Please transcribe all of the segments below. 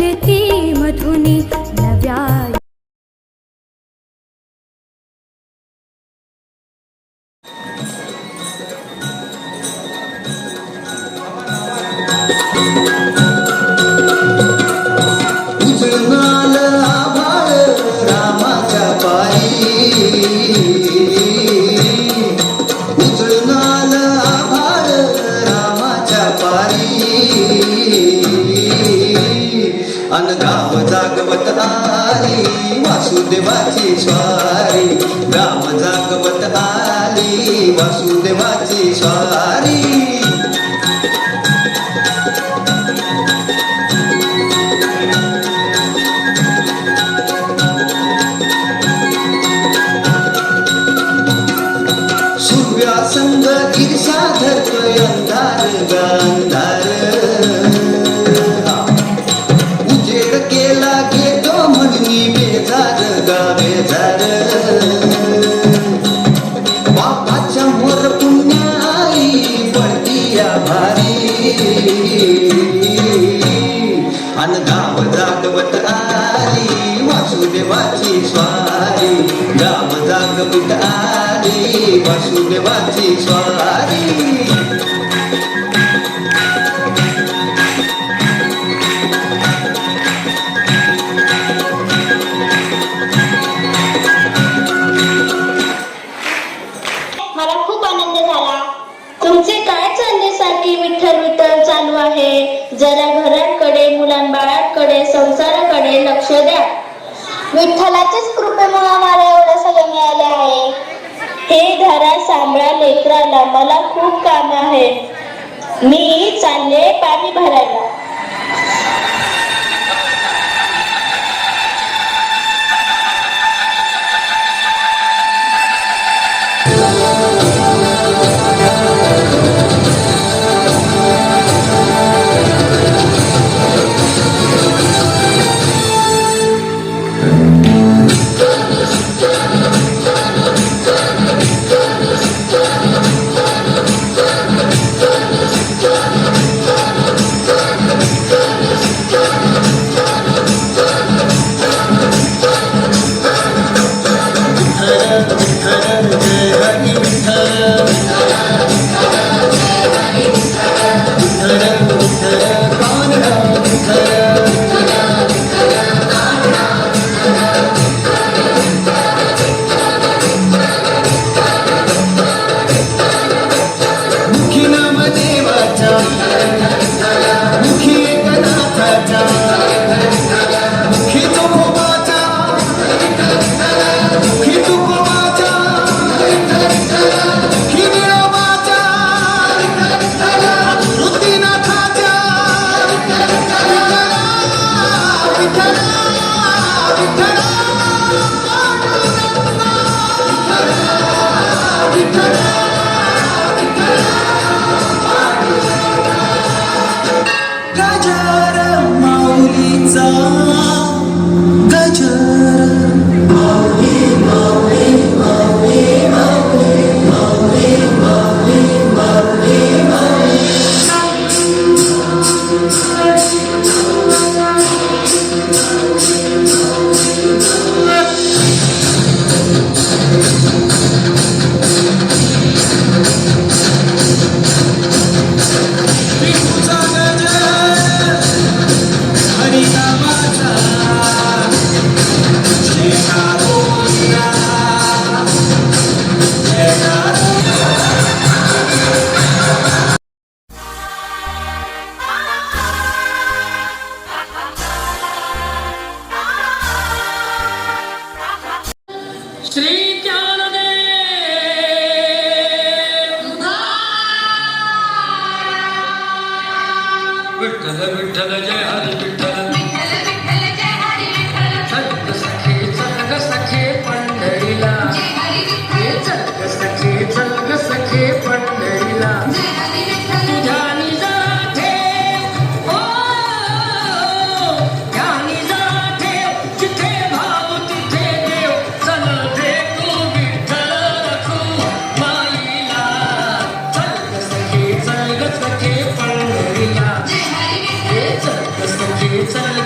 विनती मधुनी नव्या उजळणाल आभाळ रामाच्या पायी, उजळणाल आभाळ रामाच्या पायी, अन गाव जागवत आली वासुदेवाची स्वारी, गाव जागवत आली वासुदेवाची स्वारी. संग ईर्षा धरतोय अंधार गांधार, उजेड केला घेतो म्हणनी बेजार गा बेजार. बापाच्या मोर पुण्याई पडतीया भारी, अन गाव जागवत आली वासुदेवाची स्वारी, गाव जागवत आली वासुदेवाची स्वारी. मला खूप आनंद झाला. तुमचे काय चालले सारखी विठ्ठल विठ्ठल चालू आहे? जरा घराकडे मुलांबाळाकडे संसाराकडे लक्ष द्या. विठ्ठलाच्याच कृपेमुळे आम्हाला एवढं सगळं मिळाले आहे. हे धरा सांभाळा लेकराला, मला खूप काम आहे. मी चालले पाणी भरायला. विठ्ठल विठ्ठल जय हरी विठ्ठल, विठ्ठल जय हरी विठ्ठल. चल सखे चल ग सखे पंढरीला, चल ग सखे चल ग सखे पंढरीला. तुझ्या निजा ठेव हो, त्या निजा ठेव, जिथे भाव तिथे देव. चल भेटू विठ्ठल रखू माईला, चल ग सखे पंढरीला. चल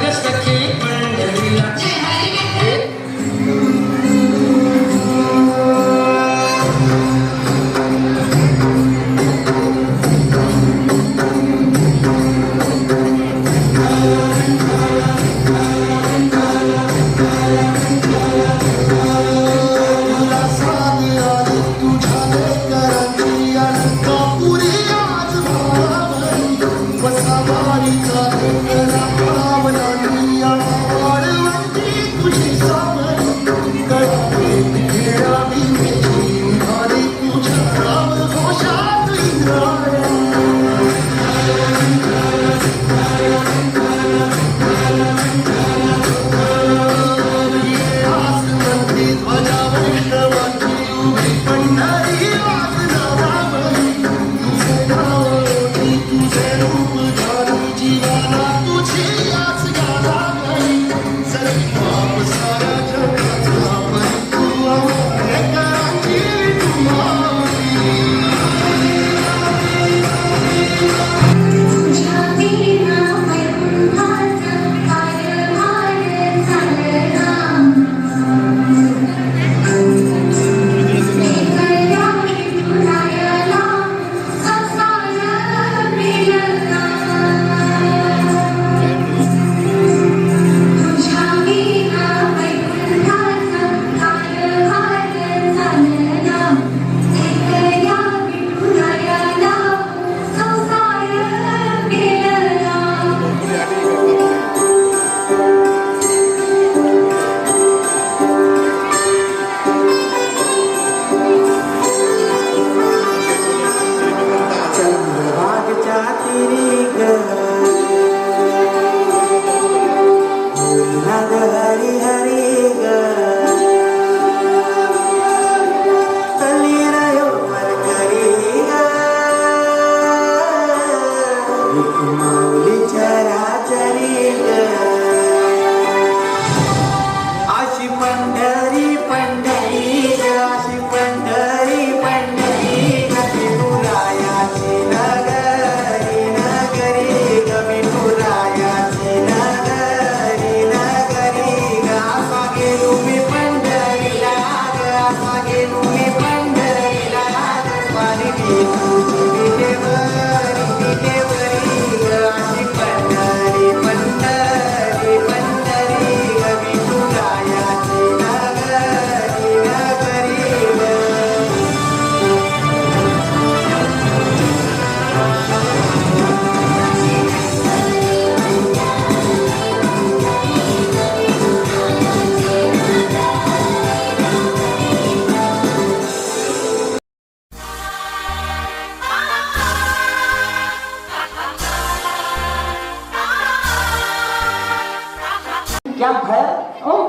कॅम्प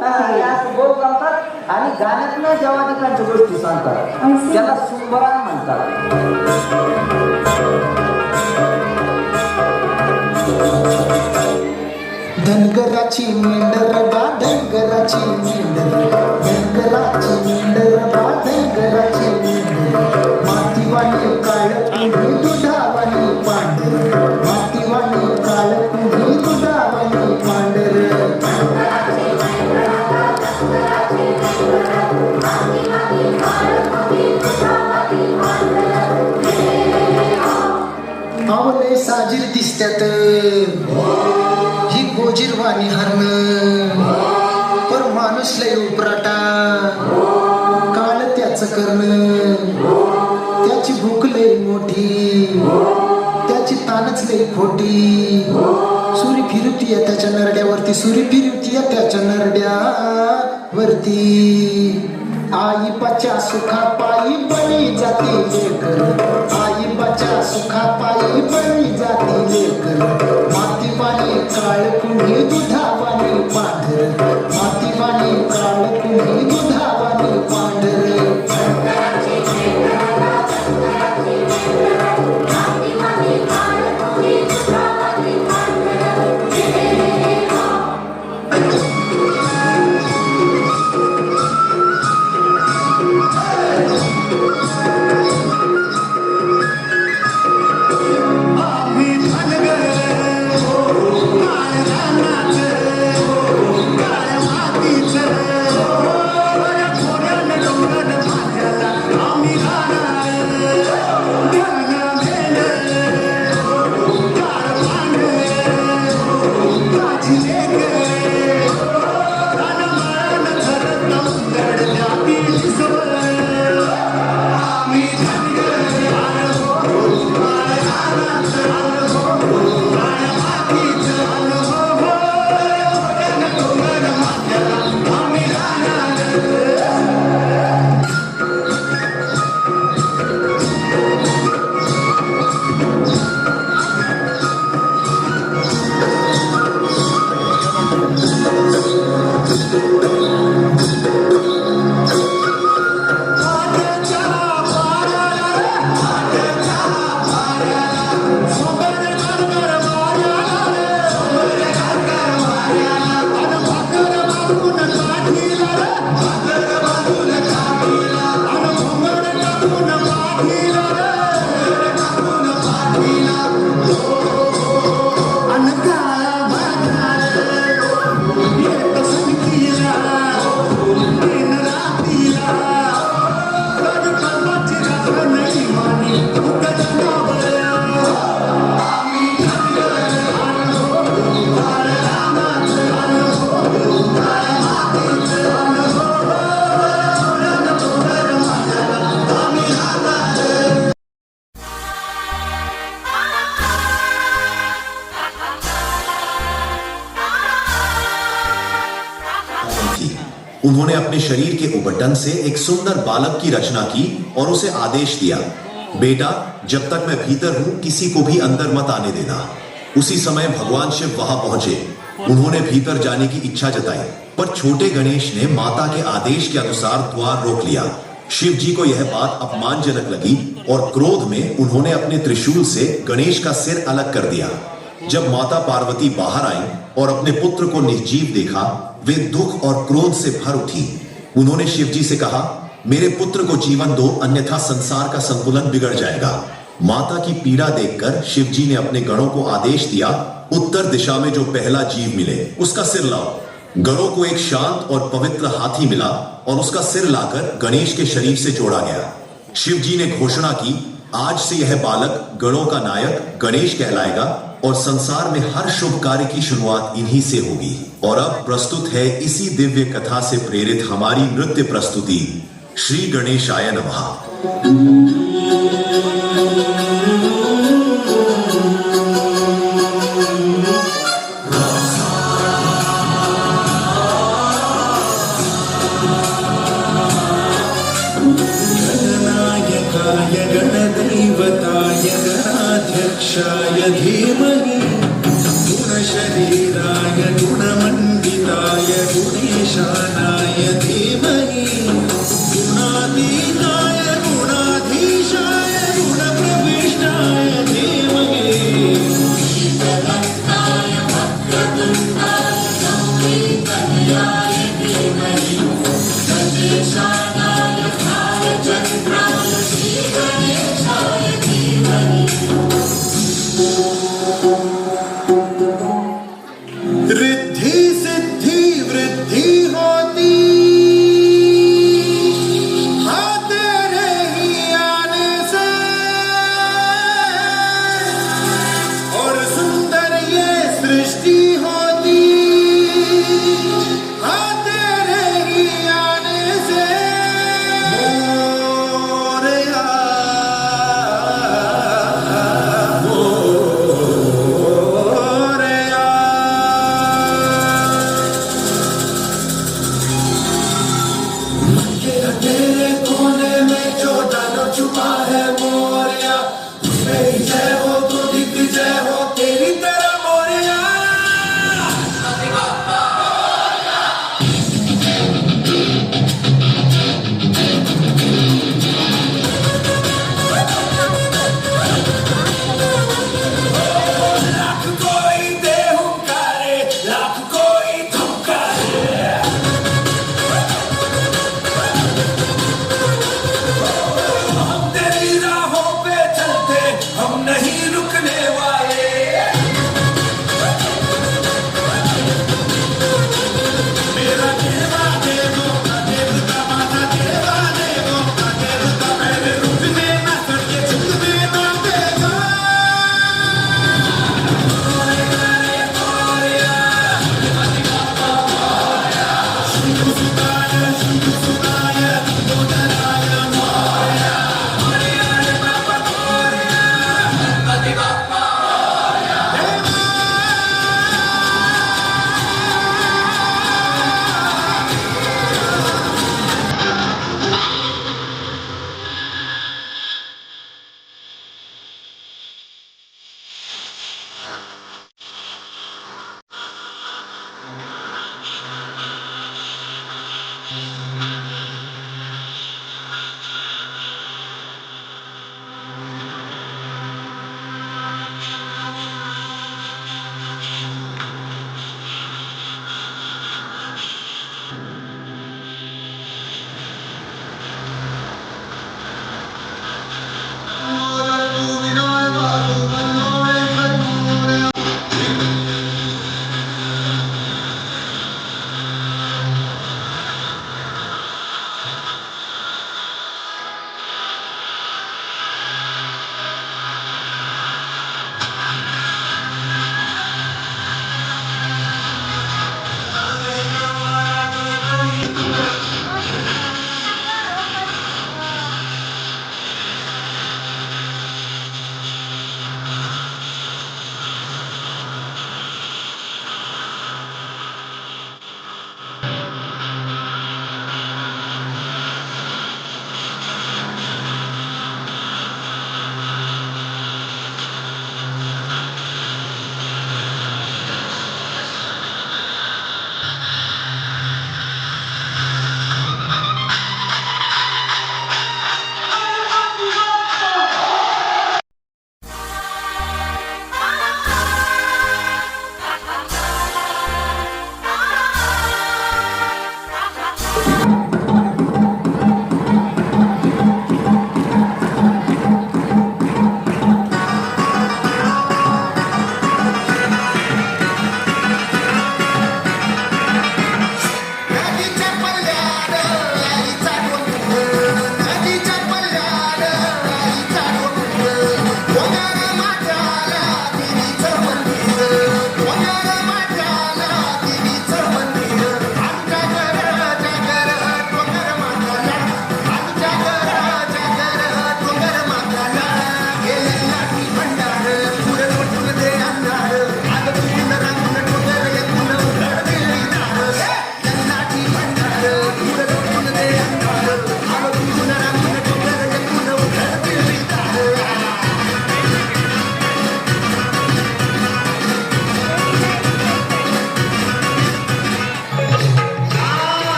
फायर असं बोल जमतात आणि गाण्यातल्या जवानिकांच्या गोष्टी सांगतात त्याला सुंबरा म्हणतात. धनगराची मेंढर बा धनगराची मेंढर धनगराची मेंढर बा धनगराची मेंढर मातीवाणी काळ कुणी दुधावाणी पांढर मातीवाणी काळ कुणी दुधावाणी पांढर आवले साजीर दिसत्यात ही गोजीरवाणी हरण पर माणूस लय उपराटा काल त्याच करण त्याची भूक लय मोठी त्याची तानच लय खोटी सुरी फिरतीये त्याच्या नरड्यावरती सुरी फिरतीये त्याच्या नरड्यावरती आई बच्चा सुखा पायी बळी जाती लेकर आई बच्चा सुखा पायी बळी जाती लेकर मातीवाणी काळ कुणी दुधावाणी पांढर मातीवाणी काळ कुणी दुधावाणी पांढर उन्होंने अपने शरीर के उबटन से एक सुंदर बालक की रचना की और उसे आदेश दिया, बेटा जब तक मैं भीतर हूं किसी को भी अंदर मत आने देना। उसी समय भगवान शिव वहां पहुंचे। उन्होंने भीतर जाने की इच्छा जताई, पर छोटे गणेश ने माता के आदेश के अनुसार द्वार रोक लिया। शिव जी को यह बात अपमानजनक लगी और क्रोध में उन्होंने अपने त्रिशूल से गणेश का सिर अलग कर दिया। जब माता पार्वती बाहर आई और अपने पुत्र को निर्जीव देखा, वे दुख और क्रोध से भर उठी। उन्होंने शिव जी से कहा, मेरे पुत्र को जीवन दो, अन्यथा संसार का संतुलन बिगड़ जाएगा। माता की पीड़ा देखकर शिव जी ने अपने गणों को आदेश दिया, उत्तर दिशा में जो पहला जीव मिले उसका सिर लाओ। गणों को एक शांत और पवित्र हाथी मिला और उसका सिर लाकर गणेश के शरीर से जोड़ा गया। शिव जी ने घोषणा की, आज से यह बालक गणों का नायक गणेश कहलाएगा और संसार में हर शुभ कार्य की शुरुआत इन्हीं से होगी। और अब प्रस्तुत है इसी दिव्य कथा से प्रेरित हमारी नृत्य प्रस्तुति श्री गणेशाय नमः। गणनायकाय गणदैवताय गणाध्यक्षाय धीमहि गुणशरीराय गुणमण्डिताय गुणेशानाय धीमहि गुणातीताय गुणाधीशाय गुणप्रविष्टाय धीमहि रिद्धि सिद्धि वृद्धि होती हाँ तेरे ही आने से और सुंदर ये सृष्टि होती हाँ तेरे ही आने से मोरया तेरे कोने में जो डालो छुपा है मोरिया उसमें ही जय हो तो दिग्विजय हो तेरी तरह मोरिया लाख कोई दे हुंकारे लाख कोई धुकारे हम तेरी राहों पे चलते हम नहीं रुकने वाले मेरा देवा देवो का देवता माता देवा देवो का देवता पहले रुकने ना करके झुकने ना देगा शिव सुताय मोदराय मोरया मोरया रे बाबा मोरया गणपति बाप्पा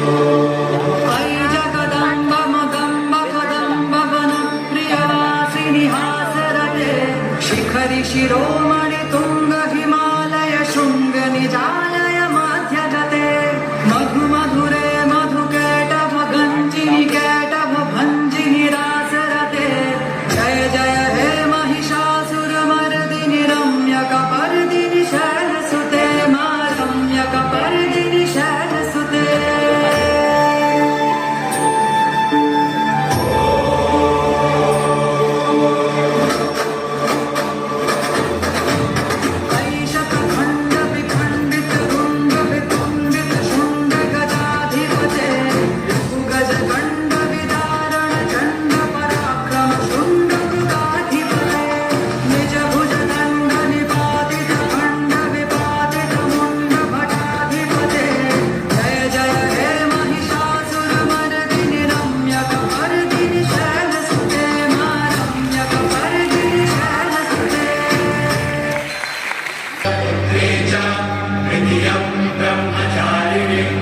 आई जगदंब मदंब कदंब वन प्रियवासिनी हासरते शिखरि शिरोमणि तुंग हिमालय शृंग निजालय मध्यगते मधु मधुरे मधुकैटभ गंजिनि कैटभ भंजिनि रासरते जय जय हे महिषासुरमर्दिनि रम्यकपर्दिनि शैलसुते मा रम्यकपर्दिनि शैलसुते ऐशतखण्ड विखण्डित गुण्ड वितुण्डित शुण्ड गजाधिपते गजगण्ड विदारण चण्ड पराक्रम शुण्ड मृगाधिपते निज भुज दण्ड निपातित खण्ड विपातित मुण्ड भटाधिपते जय जय हे महिषासुरमर्दिनि रम्यकपर्दिनि शैलसुते मा रम्यकपर्दिनि शैलसुते द्वितीयं ब्रह्मचारिणीं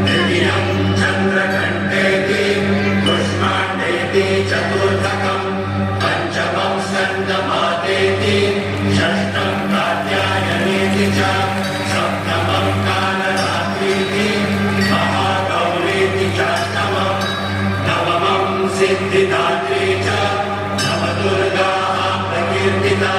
तृतीयं चन्द्रघण्टेति कुष्माण्डेति चतुर्थकं पञ्चमं स्कन्दमातेति षष्ठं कात्यायनेति च सप्तमं कालरात्रीति महागौरीति चाष्टमं नवमं सिद्धिदात्री च नवदुर्गाः प्रकीर्तिता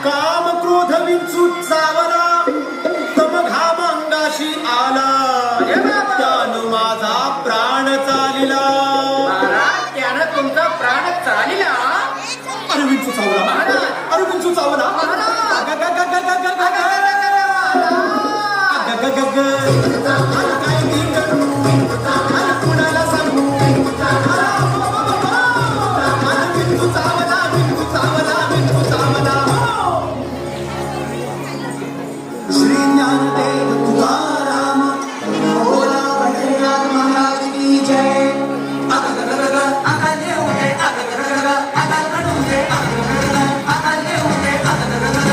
काम क्रोध विंचू चावला तम घामांगाशी आला त्यानं माझा प्राण चालिला त्यानं तुमचा प्राण चालिला अरे विंचू चावला अरे विंचू चावला काय मी करू आणि कुणाला सांगू विंचू चावला विंचू चावला विंचू चावला श्री ज्ञानदेव तुकाराम बोला पंढरीनाथ महाराज की जय अकाले उदे अकाल कडूदे अकाले उदे अकाल कडूदे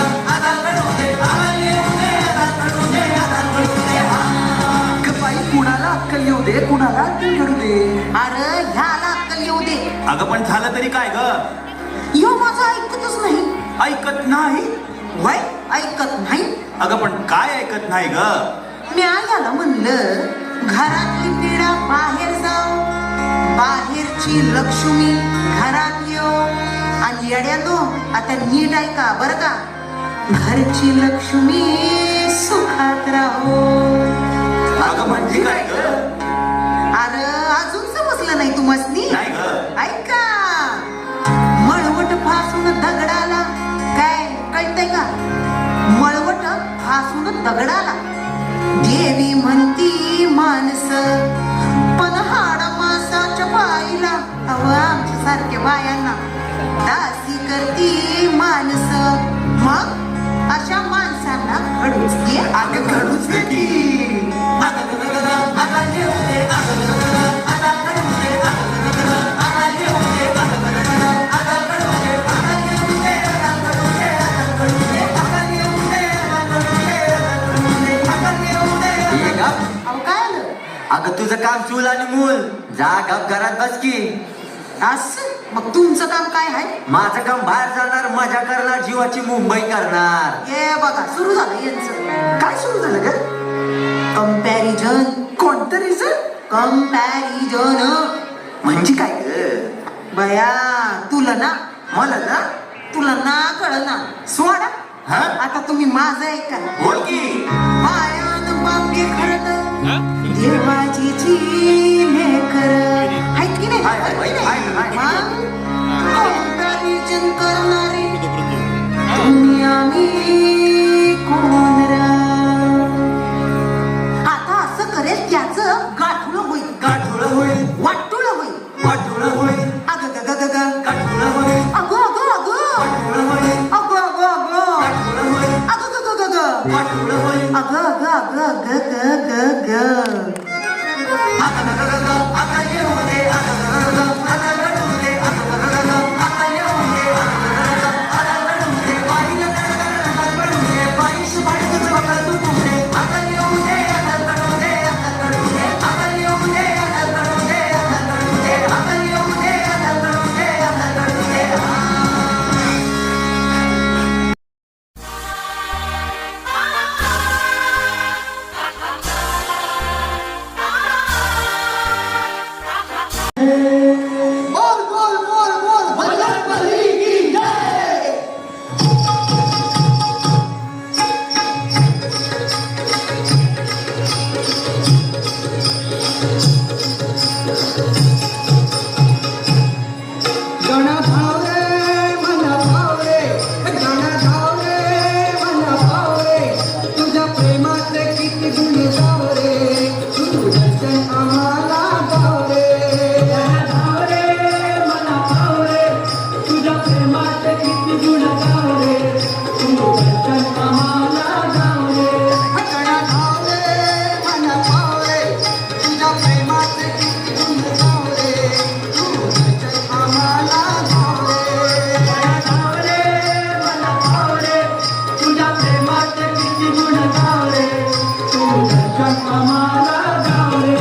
बाई कुणाला अक्कल येऊ दे कुणाला अक्कल करू दे अरे ह्याला अक्कल येऊ दे. अगं पण झालं तरी काय ग ह्यो माझं ऐकतच नाही. ऐकत नाही वय ऐकत नाही. अगं पण काय ऐकत नाही ग मी याला म्हणलं घरातली पिढा बाहेर जाऊ बाहेरची लक्ष्मी घरात येऊ आणि येड्यानो आता नीट ऐका बर का घरची लक्ष्मी सुखात राहो. अगं म्हणजे काय ग अरे अजून समजलं नाही तुम्हासनी नाही ग ऐका मळवट फासून दगडाला काय कळतंय का मळवट फासून दगडाला देवी म्हणती माणस पण हाड मासाच्या बाईला अव आमच्या सारख्या बायांना दासी करती माणस मग अशा माणसांना घडूच दे अगं घडूच दे की अगं तुझं काम चूल आणि मूल जा गप घरात बस की. असं मग तुमचं काम काय आहे? माझं काम बाहेर जाणार मजा करणार जीवाची मुंबई करणार. हे बघा सुरू झालं यांचं. काय सुरू झालं ग? कंपॅरिझन कोणतं रिझन? कंपॅरिझन म्हणजे काय ग? बया तुला ना मला ना तुला ना कळ ना सोडा हा? आता तुम्ही माझं ऐका बोल की. पायान बापे खरत देवाची लेकर आहेत की नाही? हाय, हाय, हाय, हाय, हाय. मग कंपॅरिझन करणारी तुम्ही आम्ही कोण रा? आता असं करेल त्याचं गाठुळं होईल गाठोडं होईल, वाटुळं होईल वाटोळं होईल, अग ग ग ग ग गाठोडं होईल, अगो अगो अगो वाटोळं होईल, अगो अगो अगो गाठोडं होईल, अगो ग ग ग ग वाटोळं होईल. अग अग अग अग ग ग ग आता ग ग ग, आता येऊ दे, आता ग ग ग, आता रडू दे, आता ग ग ग, आता येऊ दे, आता ग ग ग, आता रडू दे, बाईला रडू दे, बाईशी बाईचं बघा तू दे, आता येऊ दे, आता रडू दे, आता रडू दे, आता येऊ दे, आता रडू दे, आता रडू दे, आता येऊ दे, आता रडू दे, आता रडू दे. बोल बोल बोल बोल बजरंग बली की जय. गण धावरे मन भावरे, गण धावरे मन भावरे, तुझ्या प्रेमाचे किती गुण गावरे, तुझं दर्शन आम्हाला गावरे. गण धावरे मन भावरे, तुझ्या प्रेमाचे किती गुण गावरे, तुझं दर्शन आम्हाला गावरे. गण धावरे मन भावरे, तुझ्या प्रेमाचे किती गुण गावरे, तुझं दर्शन आम्हाला गावरे. गण धावरे मन भावरे, तुझ्या प्रेमाचे किती गुण गावरे, तुझं दर्शन आम्हाला गावरे.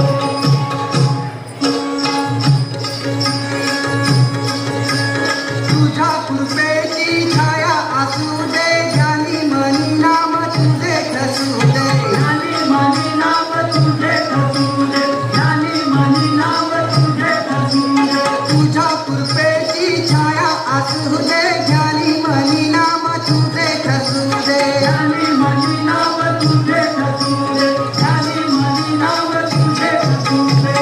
तुझ्या कृपेची छाया असू दे, ज्ञानी मनी नाम तुझे ठसू दे, ज्ञानी मनी नाम तुझे ठसू दे, ज्ञानी मनी नाम तुझे ठसू दे. तुझ्या कृपेची छाया असू दे, ज्ञानी मनी नाम तुझे ठसू दे, ज्ञानी मनी नाम तुझे ठसू दे, ज्ञानी मनी नाम तुझे ठसू दे.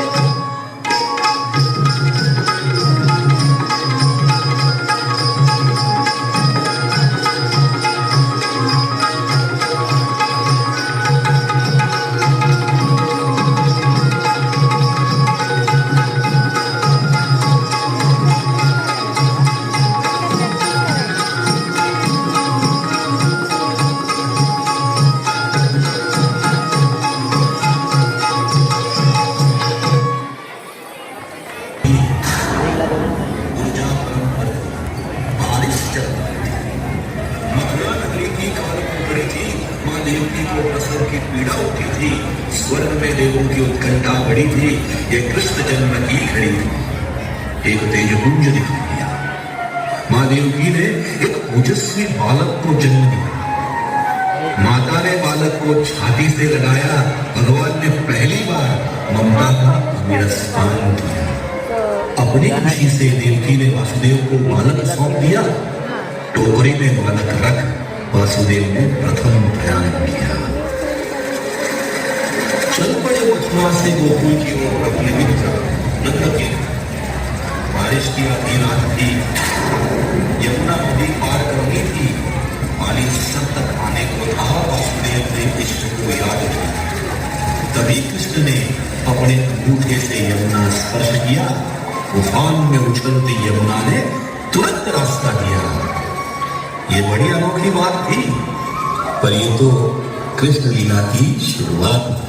स्वर्ग में देवों की उत्कंठा बड़ी थी, ये कृष्ण जन्म की घड़ी थी. एक तेजपुंज दिखाई दिया. माँ देवकी ने एक ओजस्वी बालक को जन्म दिया. माता ने बालक को छाती से लगाया. भगवान ने पहली बार ममता का अमृतपान किया. अपनी खुशी से देवकी ने वासुदेव को बालक सौंप दिया. टोकरी में बालक रख वासुदेव ने प्रथम प्रयाण किया. चल पड़े मथुरा से गोकुल की ओर अपने मित्र नंद के. बारिश की आधी रात थी. यमुना नदी पार करनी थी. पानी सब तक आने को था. वासुदेव ने इष्ट को याद किया. तभी कृष्ण ने अपने अंगूठे से यमुना स्पर्श किया. उफान में उछलती यमुना ने तुरंत रास्ता दिया. ये बड़ी अनोखी बात थी, पर ये तो कृष्ण लीला की शुरुआत थी.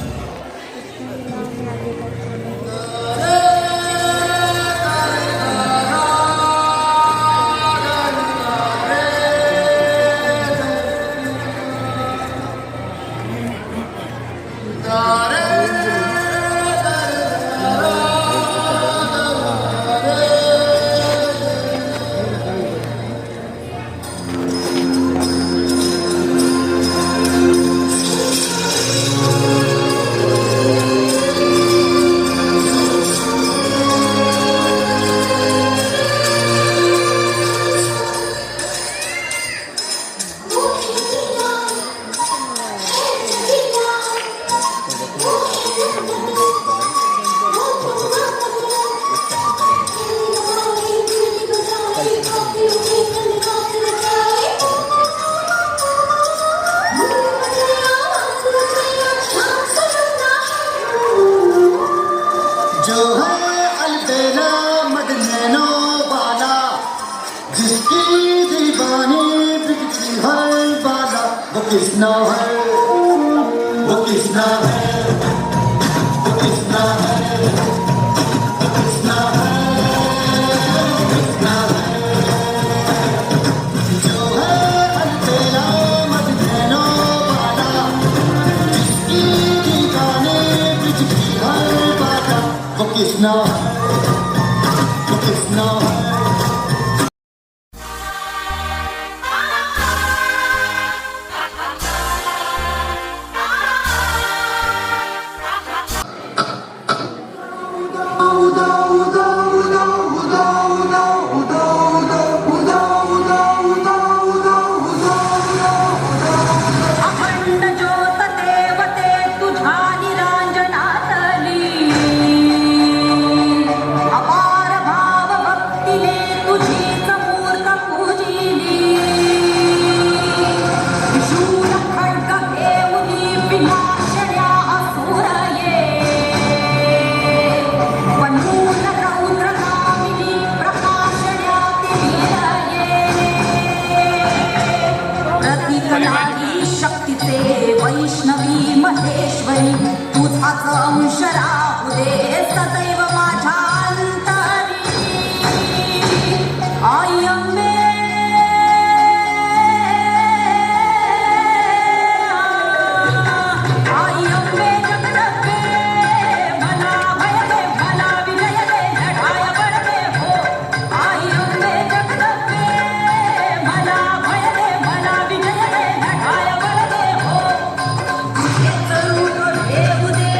कृष्णा है, वो कृष्णा है, वो कृष्णा है, वो कृष्णा है, कृष्णा है। जो है अलबेला मदनो वाला, जिसकी ठिकाने ब्रिज की हर बात, वो कृष्णा है, वो कृष्णा है। अखंड ज्योत देवते तुझा निरांजनातली, अपार भाव भक्तीने तुझीच मूर्त पूजिली. शूल खड्ग घेऊनी विनाशण्या असुर ये, वनून रौद्र कामिनी प्रकाशण्या तिमिर ये. प्रतिकलाली शक्तीचे वैष्णवी महेश्वरी, तुझाच अंश राहू दे सदैव माझ्या अंतरी. आई अंबे, आई अंबे जगदंबे, भला भय दे, भला विजय दे, लढाय बळ दे हो. आई अंबे जगदंबे, भला भय दे, भला विजय दे, लढाय बळ दे हो. हेच रूप घेऊ दे,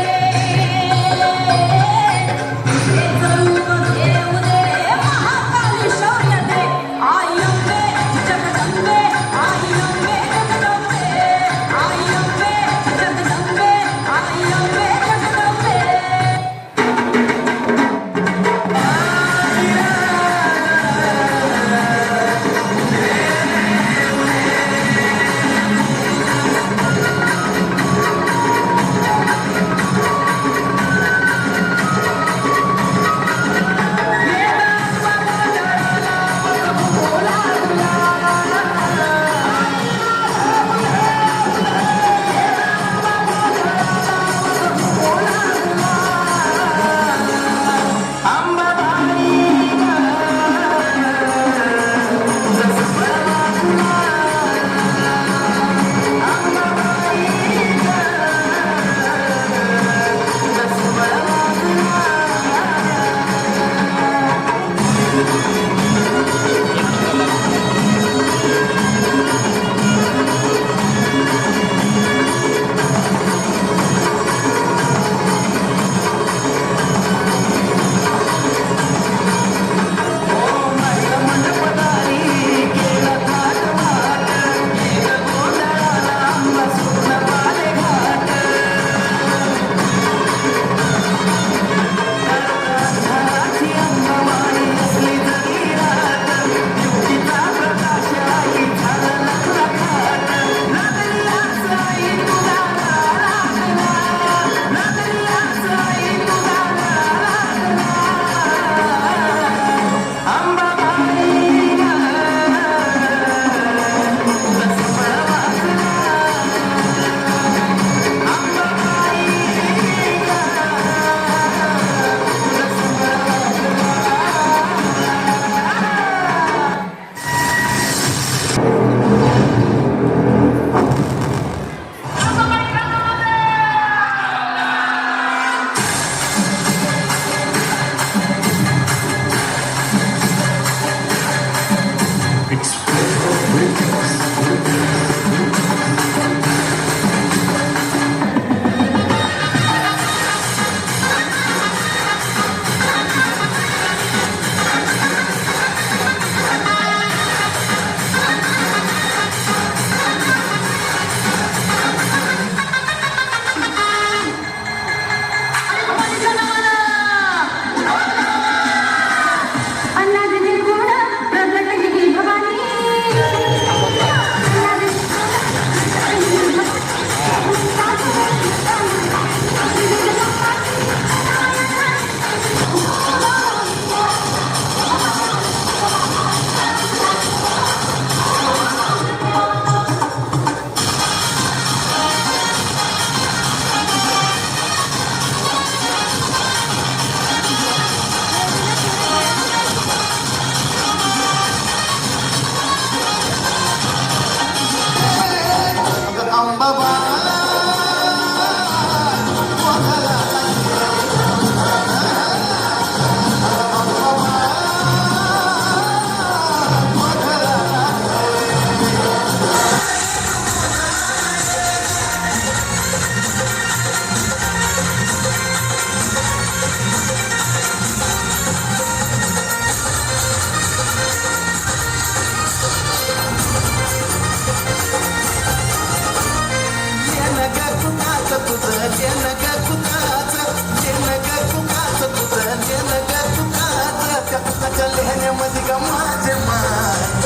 लिहिण्यामध्ये ग माझे मान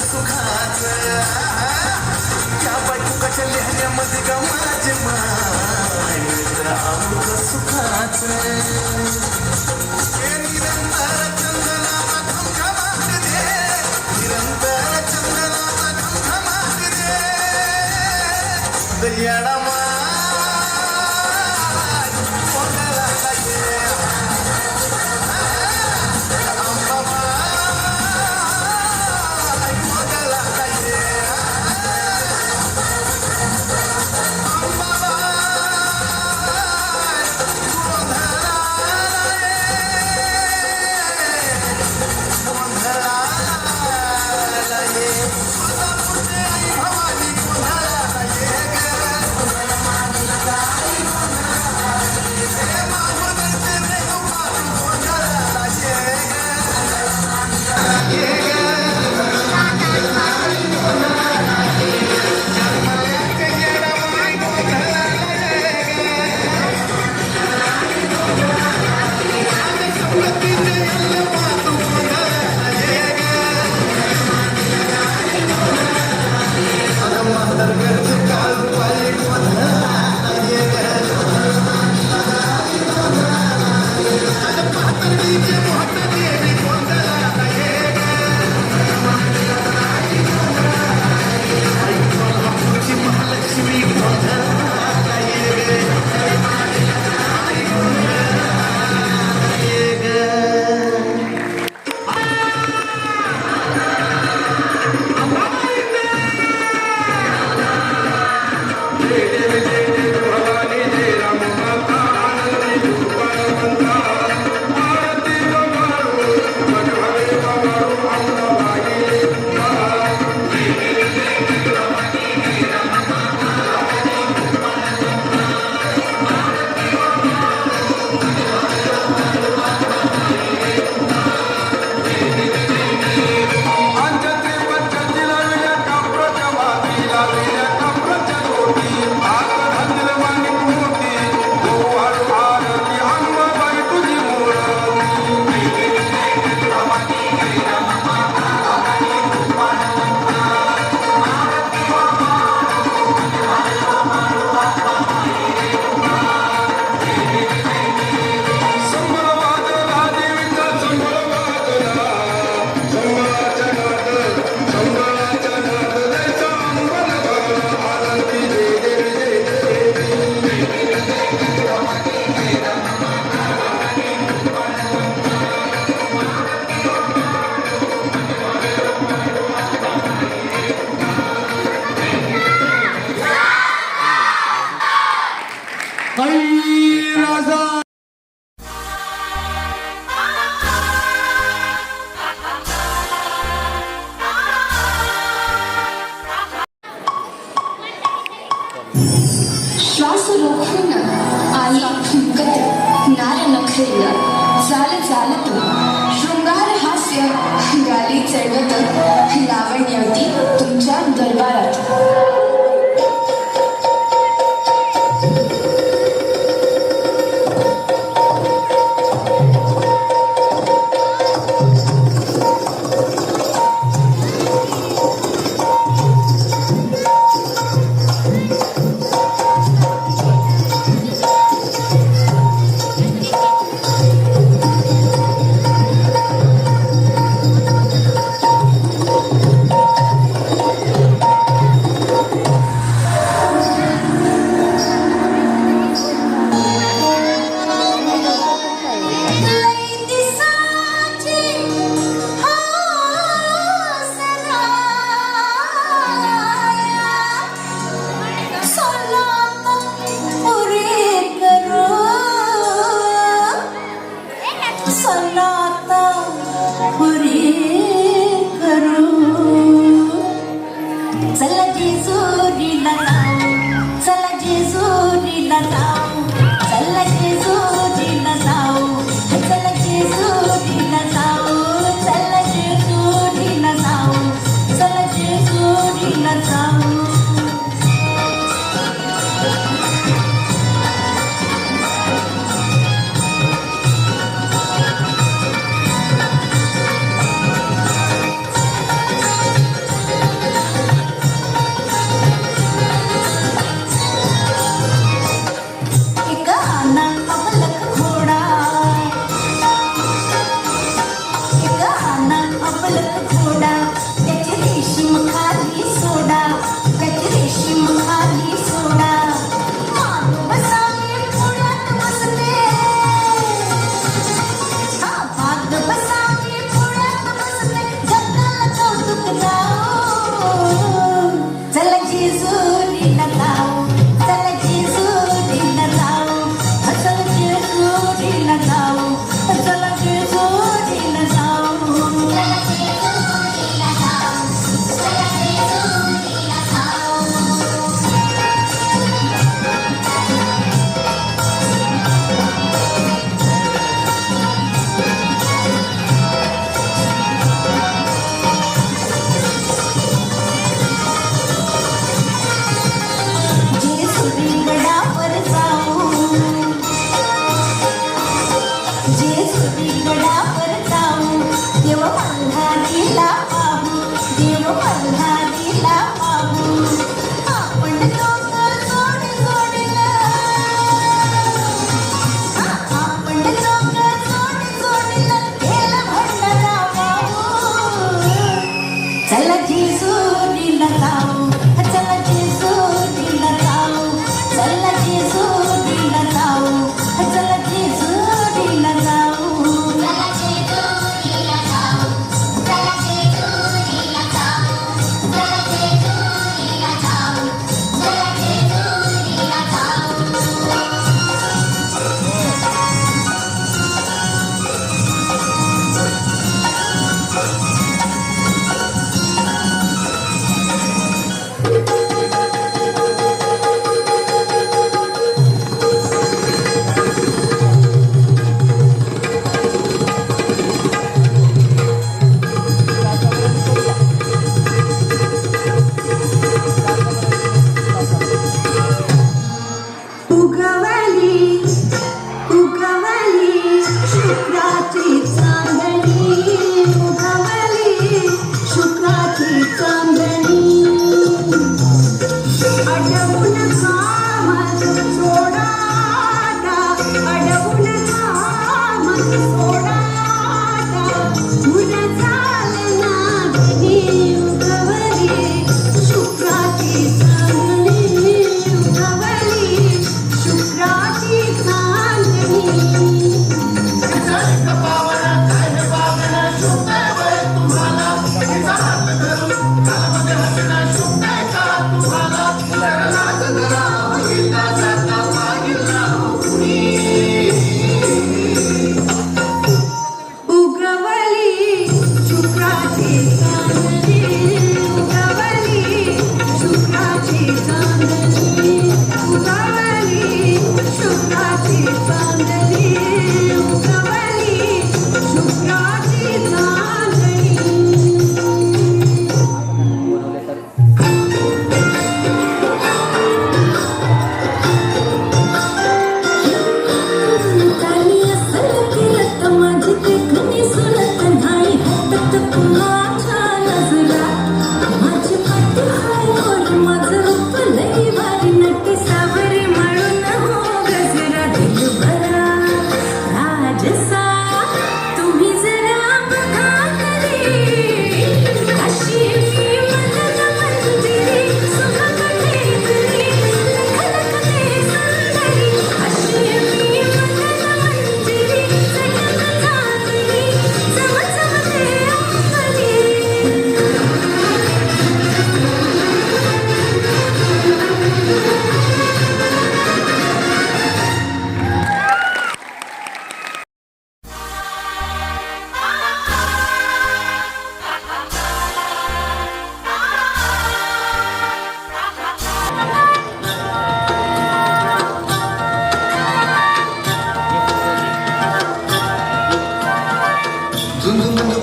सुखाचं त्या बायकोच्या लिहिण्यामध्ये ग माझे मान सुखाचं निरंतर चंदनाचा खमखमाट दे निरंतर चंदनाचा खमखमाट दे दर्याला श्वास रोखून आई फुंकत नार नखरेल चाल चालत शृंगार हास्य गाली चढवत लावण्यवती तुमच्या दरबारात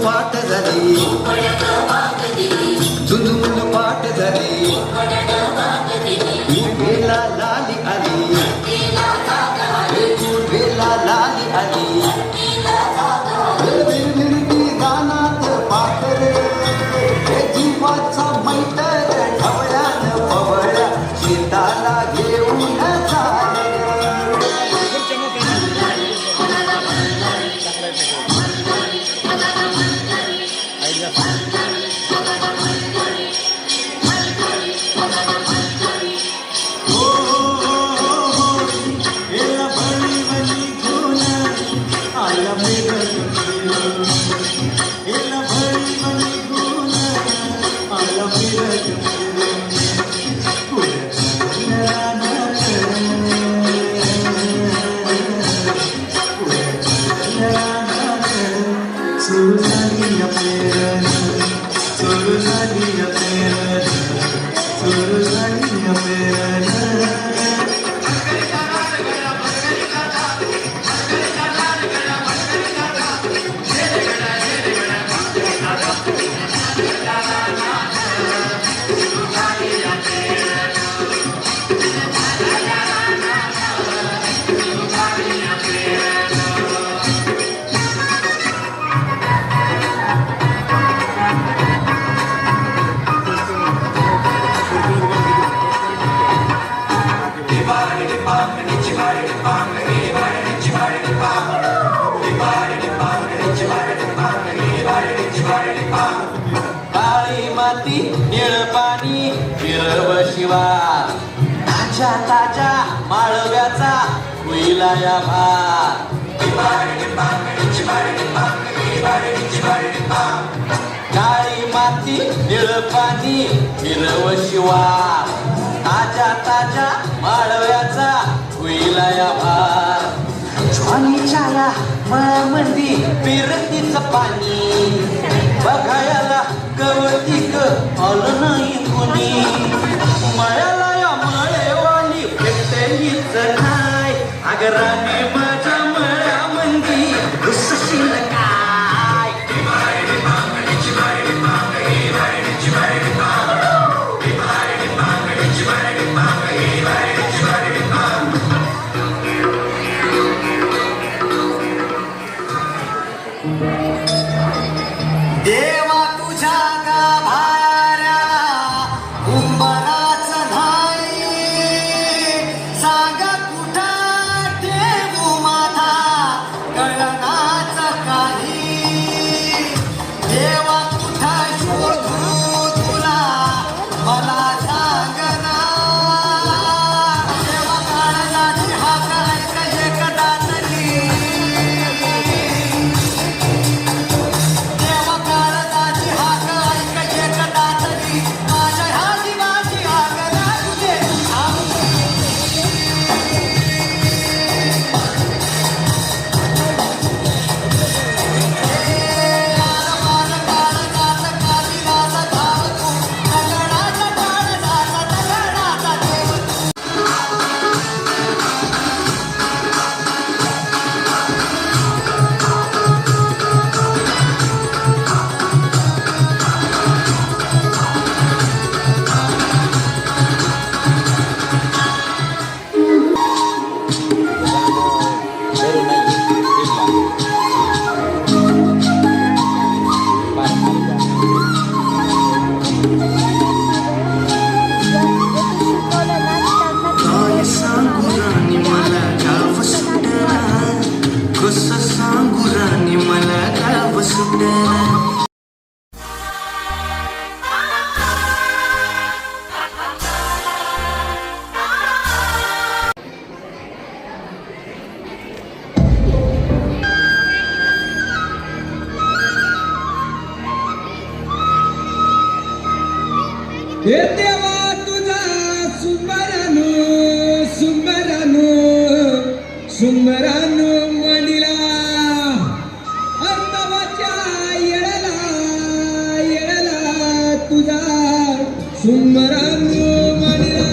पाठ झाली झुंजून पाठ झाली उभेला लाली आली उभेला लाली आली विरविरती गानात पाखरे हे जीवाचा मैतर ढवळ्यान पवळ्या शेताला घेऊन चाले काळी माती निळ पाणी फिरव शिवा ताज्या ताज्या माळव्याचा होईला या भार काळी माती निळ पाणी फिरव शिवा ताज्या ताज्या माळव्याचा होईला या भार ज्वानीच्या या मळमंदी फिरतीचं पाणी बघायला गवतीक आलं नाही कुणी मळ्याला या मळेवाली भेटलीच नाही आगराने माझ्या मळ्यामंदी घुसशील काय देवा तुझ्या गाभाऱ्या उंबराच नाही सांगा कुठं ठेवू माझा कळनाच काही देवा कुठं शोधू तुला मला सांगना देवा काळजाची हाक ऐक एकदा तरी देवा काळजाची हाक ऐक एकदा तरी माझ्या ह्या जीवाची हाक लागू दे मान काळजात कालिदास धाव तू दगडाचा काळजाचा दगडाचा देव काय सांगू राणी मला गाव सुटला कसं सांगू राणी मला गाव सुटला हे देवा तुझा सुंदरानो सुंदरानो सुंदरानो मणिला अंतवाच्या येळला येळला तुझा सुंदरानो मणिला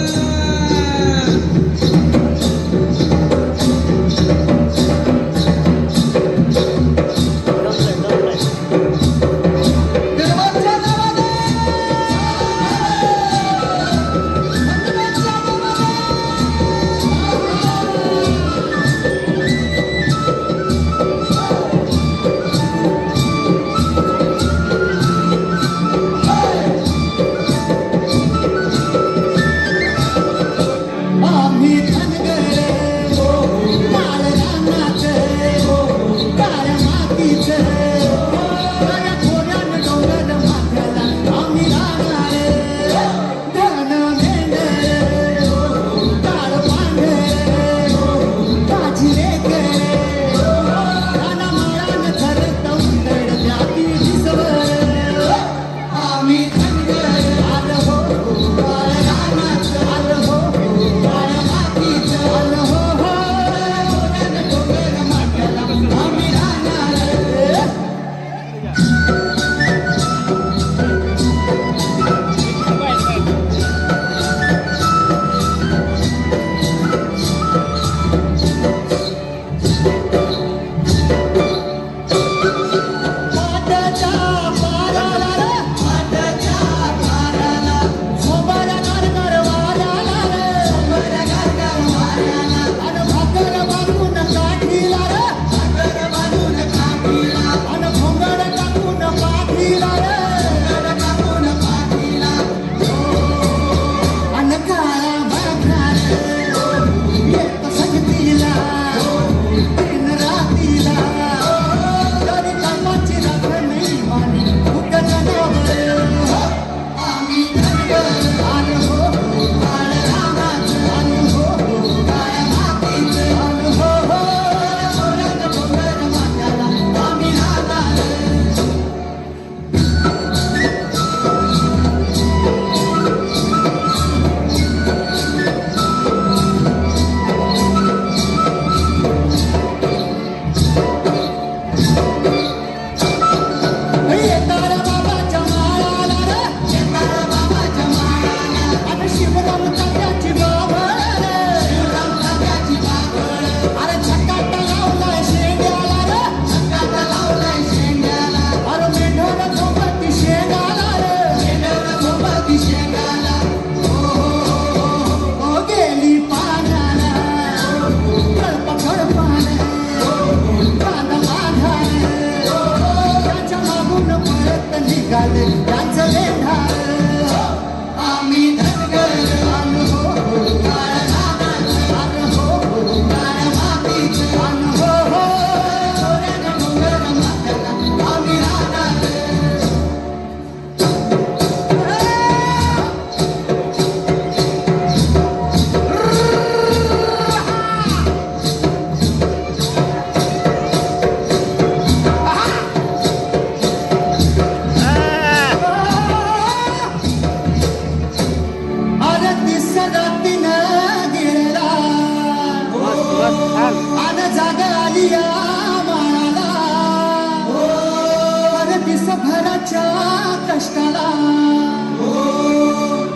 कष्टाला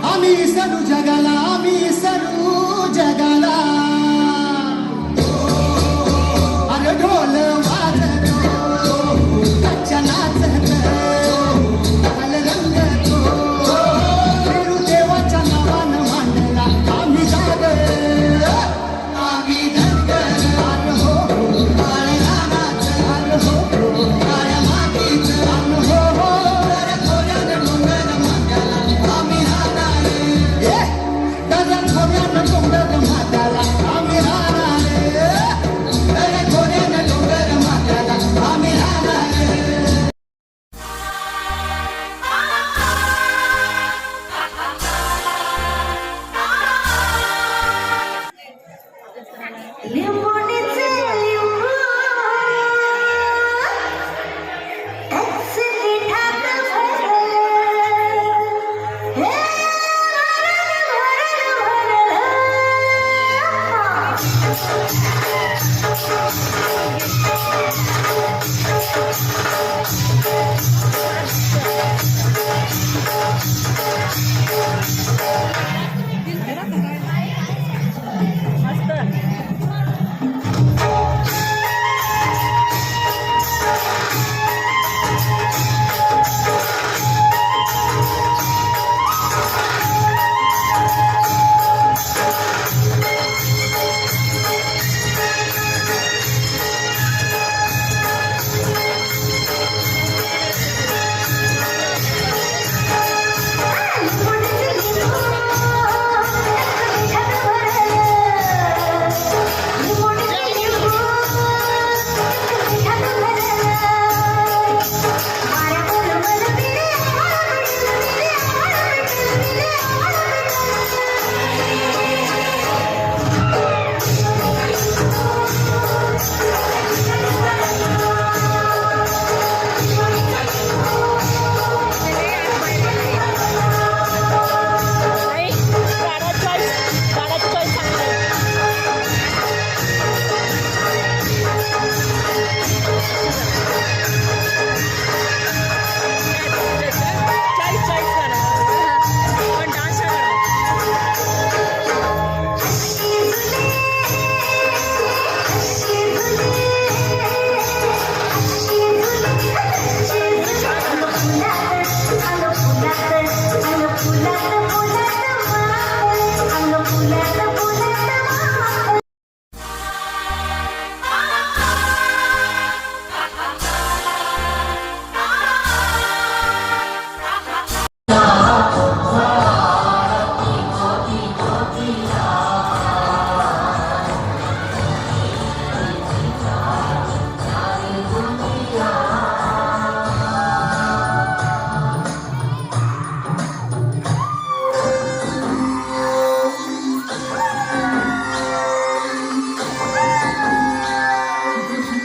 आम्ही सरू जगाला आम्ही सरू जगाला अरे ढोल वाजतो कच्च्या नाचतो घाल रंगतो फिरू देवाच्या नावानं मांडला आम्ही जाग आम्ही धनगर अरे हो काळे रानाचं अरे हो काळ्या मातीचं अरे हो हो अरे खोऱ्यानं डोंगर माथ्याला आम्ही राहणार गगन खोऱ्यानं डोंगर माथ्याला आम्ही राहणार अरे खोऱ्यानं डोंगर माथ्याला आम्ही राहणार लिंबोणीचे लिंबू त्याचे मिठात भरलं हे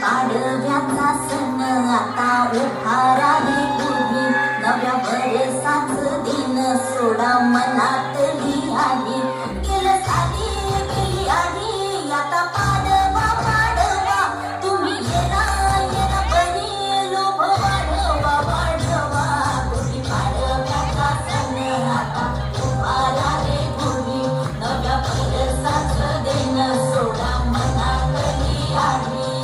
पाडव्याचा सण आता उभारा रे तुम्ही नव्या बरसाच दिन सोडा मनातली आहे गेलं साली गेली आणि आता पाडवा पाडवा तुम्ही येणा येणा बनी लोभ वाढवा वाढवा तुम्ही पाडव्याचा सण आता उभारा रे तुम्ही नव्या बरसाच दिन सोडा मनातली आहे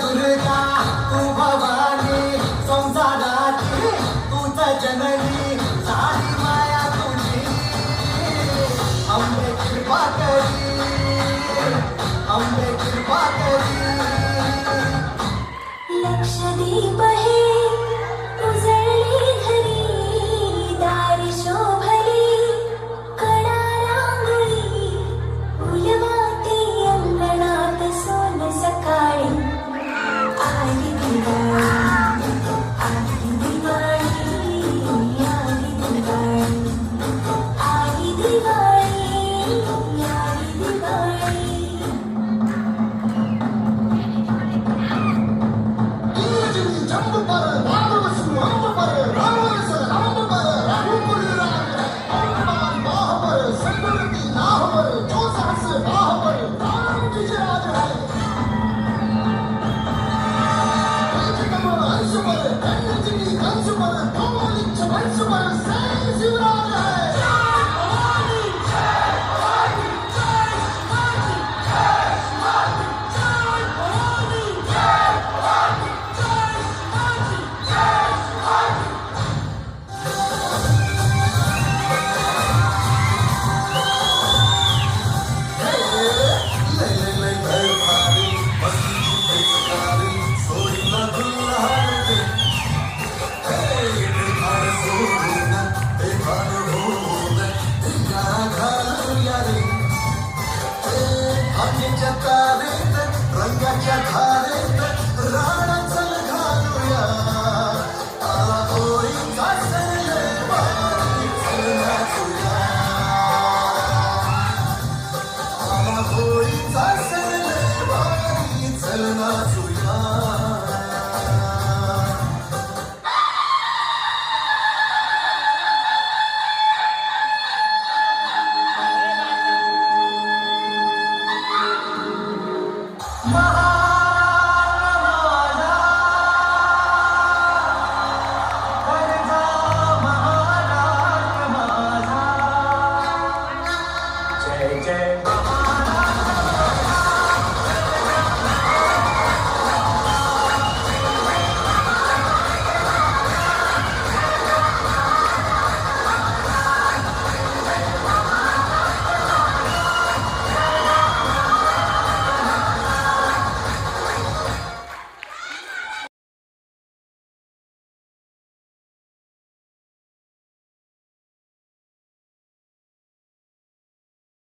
दुर्गा तू भवानी संसाराची तूच जननी सारी माया तुझी अंबे कृपा करी अंबे कृपा करी लक्षदीप हे उजळली घरी दारी शोभली कडा रांगोळी फुलवाती अंगणात सोन सकाळी आली दिवाळी आली दिवाळी आली दिवाळी आली दिवाळी आली दिवाळी रंगाच्या धारेत राणाचं घालूया आला होळीचा सण बारी नाचूया आला होळीचा सण बारी चल नाचूया